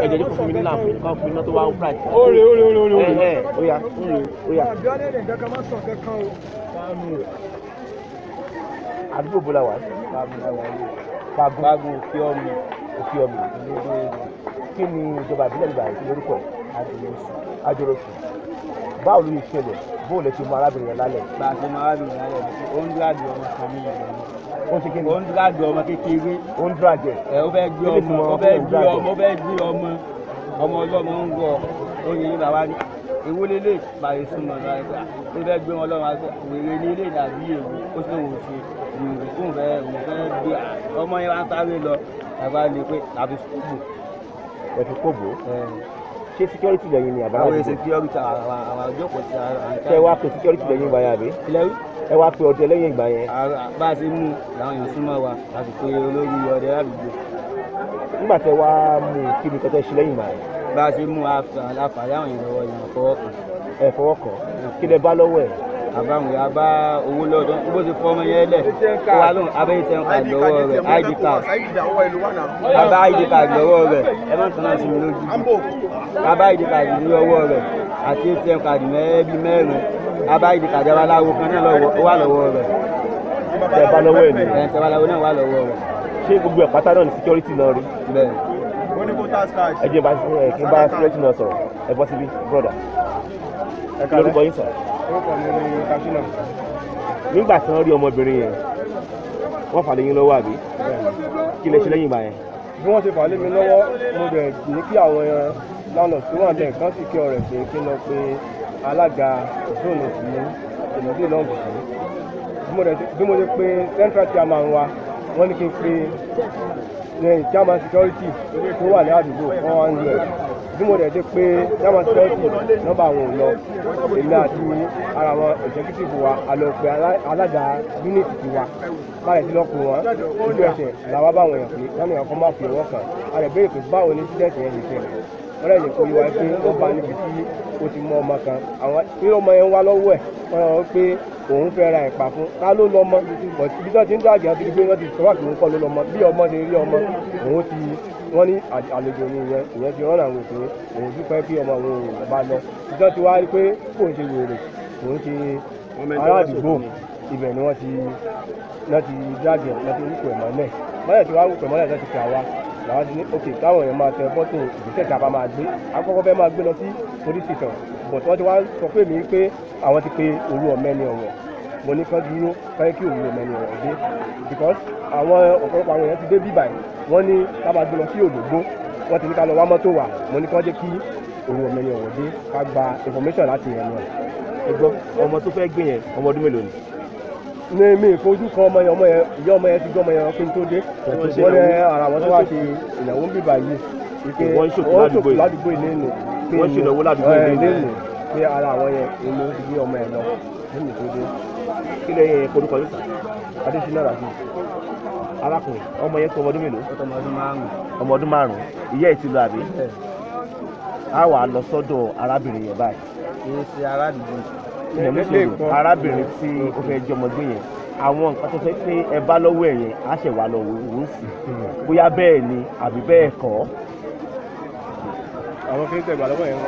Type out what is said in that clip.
ẹ jẹ́ kó fún mi ní láàmú kó fún mi náà tó wá ń price. ó rè ó yá. àbíọ́lẹ̀ lè kankan má sọ kankan o. àdúgbò bọ́lá wà. Fagun òkè ọmọ. Kí ni ìjọba ìbílẹ̀ ìgbà yìí lórúkọ ẹ̀? Ajorosu. Báwo ló yẹ ṣẹlẹ̀? Bóò lè ṣe mú arábìnrin yẹn lálẹ́? Bá a ṣe mú arábìnrin lálẹ́ ó ń dúrádì ọmọ kan ní ìlú. Ó ṣe kí ni? Ó ń dúrádì ọmọ kékeré. Ó ń dúrádì. Ó fẹ́ gbé ọmọ ọlọ́mọ ń wọ oyin ní bàbá ní ewu lélẹ̀ bàyè súnmọ́ láìpẹ́ ó fẹ́ gbé wọn lọ́wọ́ wèrè ní ilé ìdàbí èwu ó sì wò ṣe ìrìn fún òun fẹ́ gbé ọmọ yẹn wá ń sáré lọ bàbá lè pé tàbí kóbò. Ẹ fi kóbò? Ṣé security lẹ́yìn ni àbára àdúgbò? Àwọn security àwọn àjọpọ̀ ti ara. Ṣé ẹ wá pe security lẹ́yìn ìgbà yẹn àbí? Ẹ wá pe ọdẹ lẹ́yìn ìgbà yẹn? Bá a ṣe mú làwọn èèyàn súnmọ́ wa láti pe olórí ọdẹ àdúgbò. Nígbà tẹ wá mú kí ni kẹtẹ ṣe lẹ́yìn ìgbà yẹn? Bá a ṣe mú àfààní àwọn èèyàn lọ́wọ́ yẹn fọwọ́ kan. Ẹ fọwọ́ kan? Kí lẹ bá lọ́wọ́ ẹ̀? Àbáwọn ya bá owó lọ́dọ̀ bó ti fọmọ yẹn lẹ̀ ó wà lóhùn abẹ́yẹ tẹ̀ ń kà lọ́wọ́ rẹ̀ ID card. Bàbá ID card lọ́wọ́ rẹ̀ ẹ má tán náà sí mi lójú. Bàbá ID card ní ọwọ́ rẹ̀ àti ATM card mẹ́ẹ̀ẹ́bí mẹ́rin. Bàbá ID card abaláwo kan náà wà lọ́wọ́ rẹ̀. Tẹ̀ bá lọ́wọ́ ẹ̀ ni? Tẹ̀ abaláwo náà wà lọ́wọ́ rẹ̀. Ṣé gbogbo ẹ̀ pátá náà ní security náà rí? Bẹ́ẹ̀. Ẹ jẹ́ kí n bá security náà sọ̀rọ̀ ẹ bọ́ síbí brother. Lórúkọ yín sọ. Orúkọ mi ni Kashina. Nígbà tí wọ́n rí ọmọbìnrin yẹn wọ́n fà lé yín lọ́wọ́ àbí? Kí lẹ ṣe lẹ́yìn ìgbà yẹn? Bí wọ́n ṣe fà lé mi lọ́wọ́ mo bẹ̀ ní kí àwọn landlord tó wà bẹ́ẹ̀ kan sì kí ọ̀rẹ́ pé kí n lọ pé alága zone sí ìlúdé lọ́ọ̀bù sí. Bí mo ṣe pé central chairman wa wọ́n ní kí n pe chairman security tó wà ní àdúgbò 400. Bí mo dẹ̀ dé pé chairman security nọ́mbà àwọn ò lọ èmi àti ara wọn executive wa a lọ pe alága unit tiwa báyìí tí lọ pè wọ́n ojú ẹsẹ̀ làwọn báwọn èèyàn pé wọ́n ní ọkọ̀ máa fi ọwọ́ kan a lè béèrè pé báwo ni student yẹn lè ṣẹlẹ̀ wọ́n lè kó yíwa pé wọ́n bá níbi tí ó ti mú ọmọ kan àwọn pé ọmọ yẹn wá lọ́wọ́ ẹ̀ wọ́n rọ pé òun fẹ́ ra ẹ̀pà fún ká ló lọ́mọ ibi tó ti ń dàgbé àti ibi wọ́n ti sọ́wọ́ kí òun kọ́ ló lọ́mọ bí ọmọ ti rí ọmọ òun ti wọ́n ní àlejò ní ìyẹn ti rán àwọn òkè òun dúpẹ́ kí ọmọ òun bá lọ ìjọ ti wá rí pé kò ń ṣe wèrè òun ṣe ará àdúgbò ibẹ̀ ni wọ́n ti dáàgẹ̀ láti wúkọ̀ ẹ̀ mọ́lẹ̀ mọ́lẹ̀ tí wọ́n wúkọ̀ ẹ̀ mọ́lẹ̀ láti fi àwa làwọn ti ní òkè káwọn èèyàn máa tẹ bọ́tò ìgbésẹ̀ tí a bá máa gbé akọ́kọ́ fẹ́ máa gbé lọ sí police station but wọ́n ti wá sọ pé mi pé àwọn ti pe òru ọ̀mẹ́ni ọ̀wọ̀ mo ní kán dúró fẹ́ kí òru ọ̀mẹ́ni ọ̀wọ̀ dé because àwọn ọ̀pọ̀lọpọ̀ àwọn èèyàn ti dé bíbà yìí wọ́n ní ká máa gbé lọ sí Òdògbó wọ́n ti ní ká lọ wá mọ́tò wà mo ní kán jẹ́ kí òru ọ̀mẹ́ni ọ̀wọ̀ dé ká gba information láti ẹnu ẹ̀. Ẹ gbọ́ ọmọ tó fẹ́ gbé yẹn ọmọ ọdún mélòó ni? Ní mi ìfojú kan ọmọ yẹn ìyá ọmọ yẹn ti gbọ́ ọmọ yẹn kí n tó dé wọ́n ní ara wọn tó wá ṣe ìyàwó ń bíbà yìí ike wọ́n ṣòkò ládùúgbò ilé nù wọ́n ṣe ìnáwó ládùúgbò ilé nù pé ara àwọn yẹn èmi ó ti gbé ọmọ yẹn lọ nínú tó dé. Kí lẹ yẹn forúkọ yóò sà? Adésínà Ràdí. Arákùnrin ọmọ yẹn tó ọmọ ọdún mélòó? Ọmọ ọdún 5. Ọmọ ọdún 5. Ìyá ẹ̀ ti lọ àbí? A wà lọ sọ́dọ̀ arábìnrin yẹn báyìí. Kì í ṣe aládùúgbò. Arábìnrin tí ó fẹ́ jọmọ gbé yẹn àwọn nǹkan tó fẹ́ pé ẹ bá lọ́wọ́ ẹ̀ yẹn á ṣẹ̀ wá lọ wò ó sí bóyá bẹ́ẹ̀ ni àbí bẹ́ẹ̀ kọ́. Àwọn kí n tẹ̀gbà lọ́wọ́ yẹn.